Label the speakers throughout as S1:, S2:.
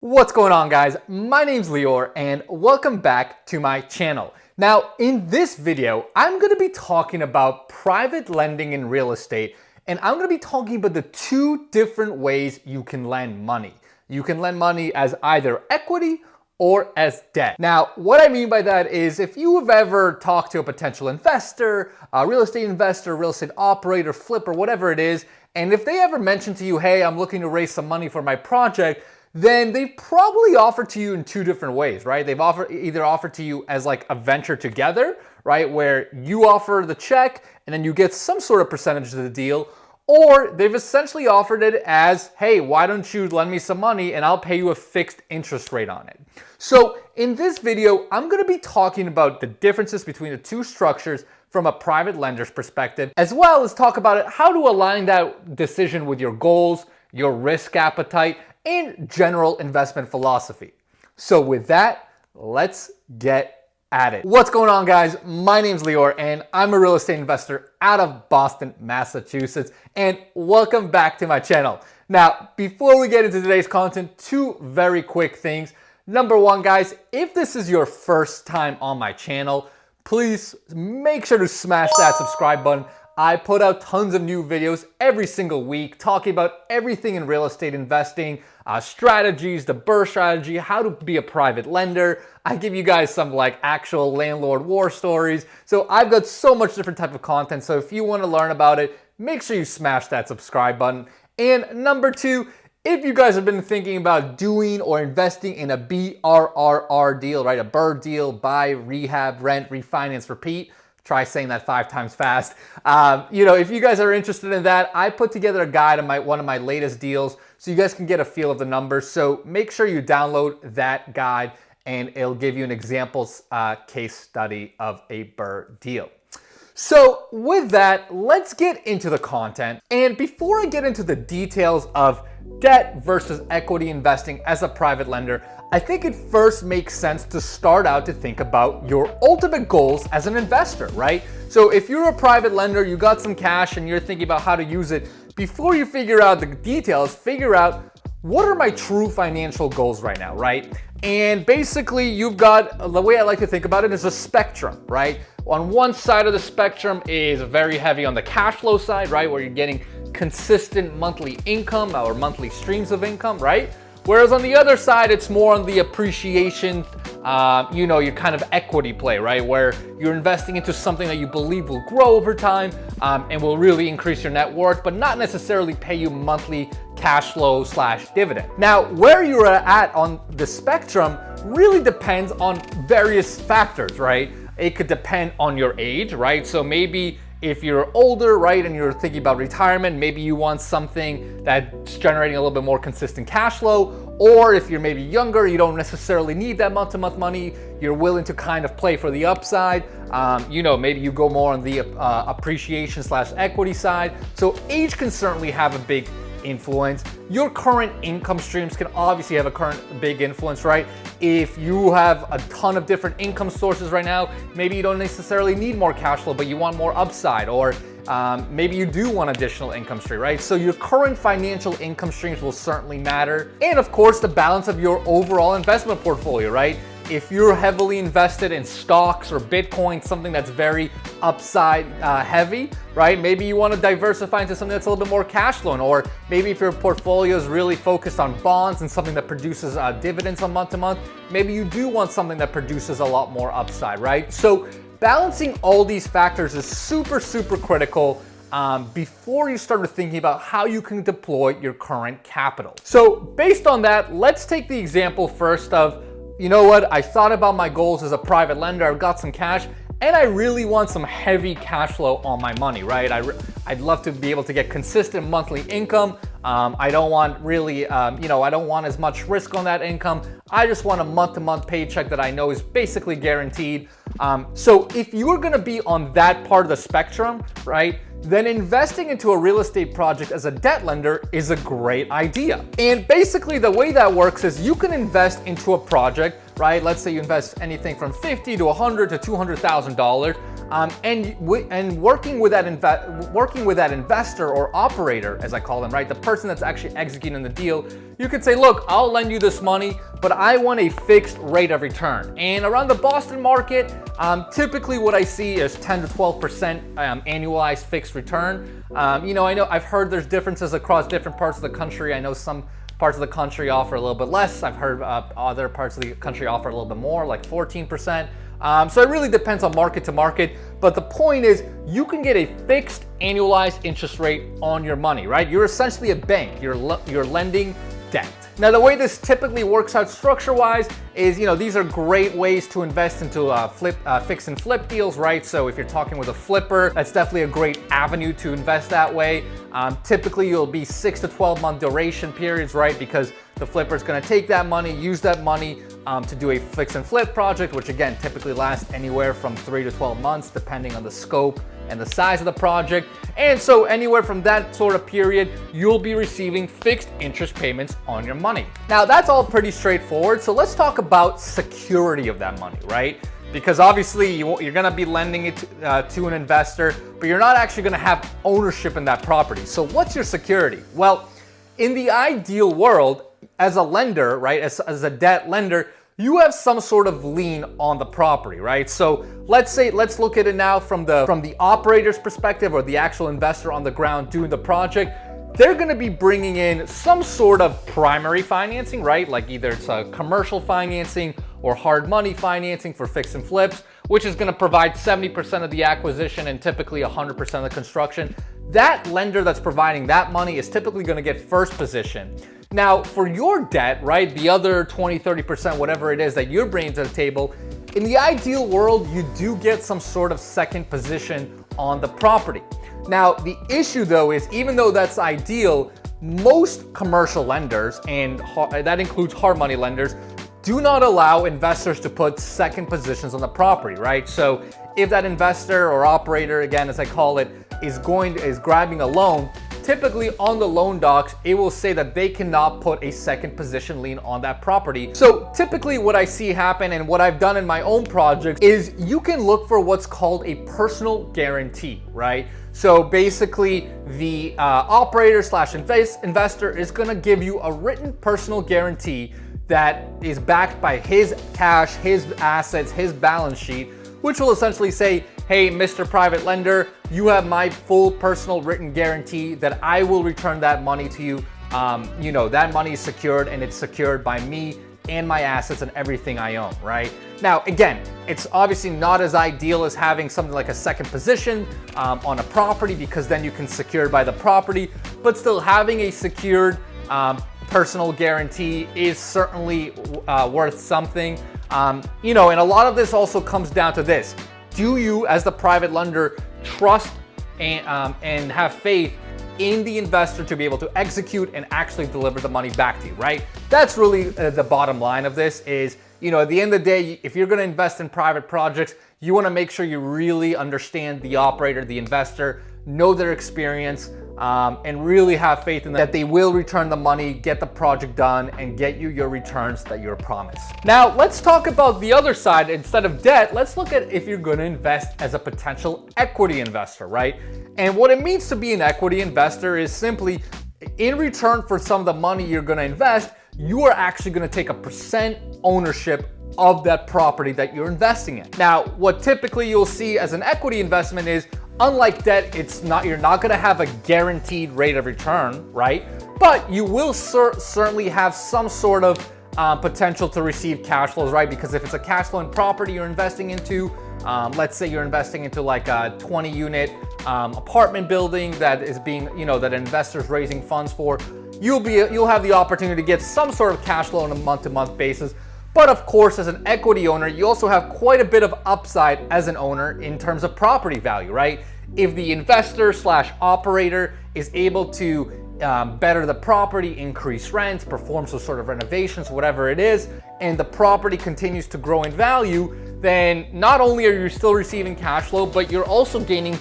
S1: What's going on, guys? My name's Lior and welcome back to my channel. Now, in this video, I'm going to be talking about private lending in real estate, and I'm going to be talking about the two different ways you can lend money. You can lend money as either equity or as debt. Now, what I mean by that is if you have ever talked to a potential investor, a real estate operator, flipper, whatever it is, and if they ever mention to you, hey, I'm looking to raise some money for my project, then they've probably offered to you in two different ways, right? They've either offered to you as like a venture together, right? Where you offer the check and then you get some sort of percentage of the deal, or they've essentially offered it as, hey, why don't you lend me some money and I'll pay you a fixed interest rate on it. So in this video, I'm gonna be talking about the differences between the two structures from a private lender's perspective, as well as talk about how to align that decision with your goals, your risk appetite, and general investment philosophy. So with that, let's get at it. What's going on, guys? My name's Lior and I'm a real estate investor out of Boston, Massachusetts, and welcome back to my channel. Now, before we get into today's content, two very quick things. Number one, guys, if this is your first time on my channel, please make sure to smash that subscribe button. I put out tons of new videos every single week talking about everything in real estate investing, strategies, the BRRRR strategy, how to be a private lender. I give you guys some like actual landlord war stories. So I've got so much different type of content. So if you want to learn about it, make sure you smash that subscribe button. And number two, if you guys have been thinking about doing or investing in a BRRR deal, right? A BRRRR deal, buy, rehab, rent, refinance, repeat. Try saying that 5 times fast. If you guys are interested in that, I put together a guide on one of my latest deals so you guys can get a feel of the numbers. So make sure you download that guide and it'll give you an example case study of a BRRRR deal. So with that, let's get into the content. And before I get into the details of debt versus equity investing as a private lender, I think it first makes sense to start out to think about your ultimate goals as an investor, right? So if you're a private lender, you got some cash and you're thinking about how to use it, before you figure out the details, figure out what are my true financial goals right now, right? And basically you've got, the way I like to think about it is a spectrum, right? On one side of the spectrum is very heavy on the cash flow side, right? Where you're getting consistent monthly income or monthly streams of income, right? Whereas on the other side, it's more on the appreciation, your kind of equity play, right? Where you're investing into something that you believe will grow over time and will really increase your net worth, but not necessarily pay you monthly cash flow / dividend. Now, where you're at on the spectrum really depends on various factors, right? It could depend on your age, right? So maybe if you're older, right, and you're thinking about retirement, maybe you want something that's generating a little bit more consistent cash flow. Or if you're maybe younger, you don't necessarily need that month-to-month money. You're willing to kind of play for the upside. Maybe you go more on the appreciation / equity side. So age can certainly have a big influence. Your current income streams can obviously have a big influence, right? If you have a ton of different income sources right now, maybe you don't necessarily need more cash flow, but you want more upside, or maybe you do want additional income stream, right? So your current financial income streams will certainly matter. And of course, the balance of your overall investment portfolio, right? If you're heavily invested in stocks or Bitcoin, something that's very upside heavy, right? Maybe you want to diversify into something that's a little bit more cash flowing, or maybe if your portfolio is really focused on bonds and something that produces dividends on month to month, maybe you do want something that produces a lot more upside, right? So balancing all these factors is super, super critical before you start thinking about how you can deploy your current capital. So based on that, let's take the example first of, you know what, I thought about my goals as a private lender, I've got some cash, and I really want some heavy cash flow on my money, right? I'd love to be able to get consistent monthly income. I don't want really, I don't want as much risk on that income. I just want a month-to-month paycheck that I know is basically guaranteed. So if you're gonna be on that part of the spectrum, right, then investing into a real estate project as a debt lender is a great idea. And basically the way that works is you can invest into a project, right? Let's say you invest anything from $50 to $100 to $200,000. and working with that investor or operator, as I call them, right? The person that's actually executing the deal, you could say, look, I'll lend you this money, but I want a fixed rate of return. And around the Boston market, typically what I see is 10 to 12% annualized fixed return. I know I've heard there's differences across different parts of the country. I know some parts of the country offer a little bit less. I've heard other parts of the country offer a little bit more, like 14%. So it really depends on market to market, but the point is you can get a fixed annualized interest rate on your money, right? You're essentially a bank, you're lending debt. Now the way this typically works out structure-wise is, these are great ways to invest into fix and flip deals, right? So if you're talking with a flipper, that's definitely a great avenue to invest that way. Typically you'll be 6 to 12 month duration periods, right? Because the flipper is going to take that money, use that money to do a fix and flip project, which again typically lasts anywhere from 3 to 12 months depending on the scope and the size of the project. And so anywhere from that sort of period, you'll be receiving fixed interest payments on your money. Now that's all pretty straightforward. So let's talk about security of that money, right? Because obviously you're gonna be lending it to an investor, but you're not actually gonna have ownership in that property. So what's your security? Well, in the ideal world, as a lender, right, as a debt lender, you have some sort of lien on the property, right? So let's look at it now from the operator's perspective, or the actual investor on the ground doing the project. They're gonna be bringing in some sort of primary financing, right? Like either it's a commercial financing or hard money financing for fix and flips, which is gonna provide 70% of the acquisition and typically 100% of the construction. That lender that's providing that money is typically gonna get first position. Now, for your debt, right, the other 20, 30%, whatever it is that you're bringing to the table, in the ideal world, you do get some sort of second position on the property. Now, the issue though is, even though that's ideal, most commercial lenders, and that includes hard money lenders, do not allow investors to put second positions on the property, right? So if that investor or operator, again, as I call it, is grabbing a loan, typically on the loan docs, it will say that they cannot put a second position lien on that property. So typically what I see happen, and what I've done in my own projects, is you can look for what's called a personal guarantee, right? So basically the operator slash investor is gonna give you a written personal guarantee that is backed by his cash, his assets, his balance sheet, which will essentially say, hey, Mr. Private Lender, you have my full personal written guarantee that I will return that money to you. That money is secured, and it's secured by me and my assets and everything I own, right? Now, again, it's obviously not as ideal as having something like a second position on a property, because then you can secure by the property, but still having a secured personal guarantee is certainly worth something. And a lot of this also comes down to this. Do you, as the private lender, trust and have faith in the investor to be able to execute and actually deliver the money back to you, right? That's really the bottom line of this is, at the end of the day, if you're gonna invest in private projects, you wanna make sure you really understand the operator, the investor, know their experience, and really have faith in that they will return the money, get the project done, and get you your returns that you're promised. Now, let's talk about the other side. Instead of debt, let's look at if you're gonna invest as a potential equity investor, right? And what it means to be an equity investor is simply, in return for some of the money you're gonna invest, you are actually gonna take a percent ownership of that property that you're investing in. Now, what typically you'll see as an equity investment is, unlike debt, you're not gonna have a guaranteed rate of return, right? But you will certainly have some sort of potential to receive cash flows, right? Because if it's a cash flowing property you're investing into, let's say you're investing into like a 20 unit apartment building that is being, that an investor's raising funds for, you'll have the opportunity to get some sort of cash flow on a month-to-month basis. But of course, as an equity owner, you also have quite a bit of upside as an owner in terms of property value, right? If the investor slash operator is able to better the property, increase rents, perform some sort of renovations, whatever it is, and the property continues to grow in value, then not only are you still receiving cash flow, but you're also gaining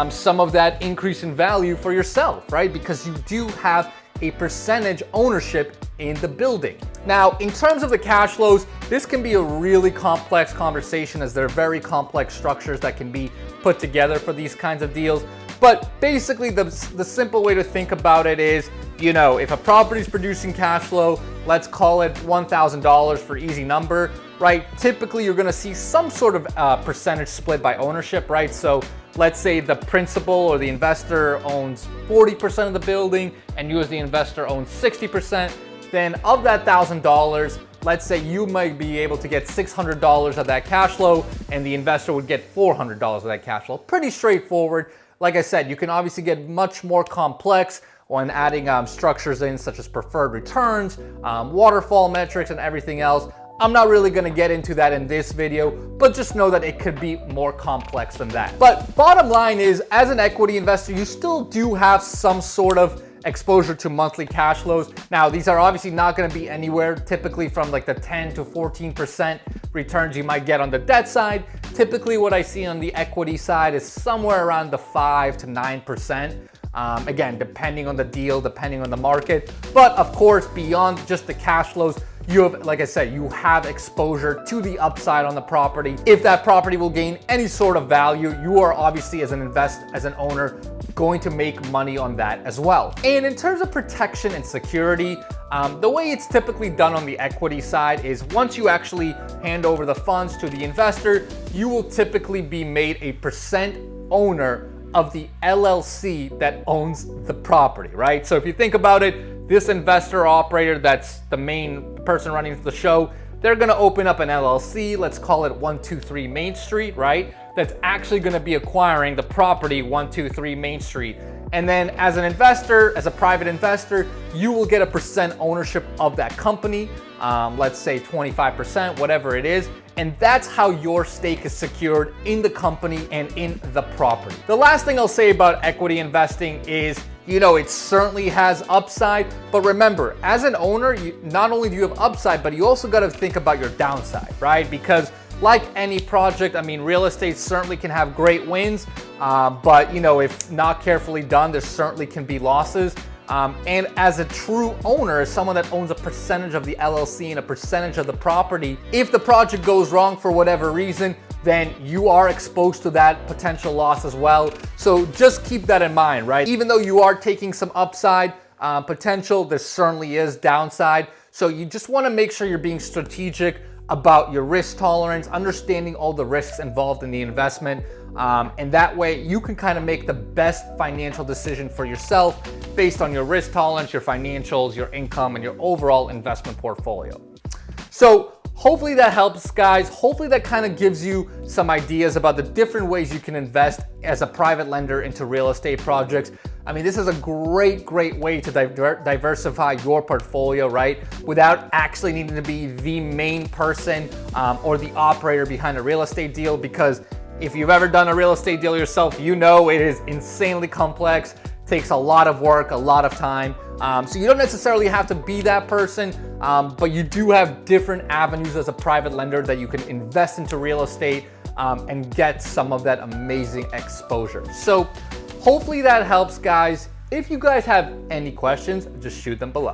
S1: some of that increase in value for yourself, right? Because you do have a percentage ownership in the building. Now, in terms of the cash flows, this can be a really complex conversation as there are very complex structures that can be put together for these kinds of deals. But basically, the simple way to think about it is, you know, if a property is producing cash flow, let's call it $1,000 for easy number, right? Typically, you're going to see some sort of percentage split by ownership, right? So let's say the principal or the investor owns 40% of the building and you as the investor own 60%. Then of that $1,000, let's say you might be able to get $600 of that cash flow and the investor would get $400 of that cash flow. Pretty straightforward. Like I said, you can obviously get much more complex when adding structures in such as preferred returns, waterfall metrics, and everything else. I'm not really going to get into that in this video, but just know that it could be more complex than that. But bottom line is, as an equity investor, you still do have some sort of exposure to monthly cash flows. Now, these are obviously not going to be anywhere typically from like the 10 to 14% returns you might get on the debt side. Typically what I see on the equity side is somewhere around the 5 to 9%. Again, depending on the deal, depending on the market. But of course, beyond just the cash flows, you have, like I said, you have exposure to the upside on the property. If that property will gain any sort of value, you are obviously as an owner, going to make money on that as well. And in terms of protection and security, the way it's typically done on the equity side is once you actually hand over the funds to the investor, you will typically be made a percent owner of the LLC that owns the property, right? So if you think about it, this investor operator that's the main person running the show, they're gonna open up an LLC, let's call it 123 Main Street, right? That's actually gonna be acquiring the property 123 Main Street. And then as an investor, as a private investor, you will get a percent ownership of that company, let's say 25%, whatever it is. And that's how your stake is secured in the company and in the property. The last thing I'll say about equity investing is, you know, it certainly has upside, but remember, as an owner, not only do you have upside, but you also got to think about your downside, right? Because like any project, I mean, real estate certainly can have great wins, but you know, if not carefully done, there certainly can be losses. And as a true owner, as someone that owns a percentage of the LLC and a percentage of the property, if the project goes wrong for whatever reason, then you are exposed to that potential loss as well. So just keep that in mind, right? Even though you are taking some upside potential, there certainly is downside. So you just want to make sure you're being strategic about your risk tolerance, understanding all the risks involved in the investment. And that way you can kind of make the best financial decision for yourself based on your risk tolerance, your financials, your income, and your overall investment portfolio. So hopefully that helps, guys. Hopefully that kind of gives you some ideas about the different ways you can invest as a private lender into real estate projects. I mean, this is a great way to diversify your portfolio, right? Without actually needing to be the main person or the operator behind a real estate deal, because if you've ever done a real estate deal yourself, you know it is insanely complex, takes a lot of work, a lot of time. So you don't necessarily have to be that person, but you do have different avenues as a private lender that you can invest into real estate and get some of that amazing exposure. So hopefully that helps, guys. If you guys have any questions, just shoot them below.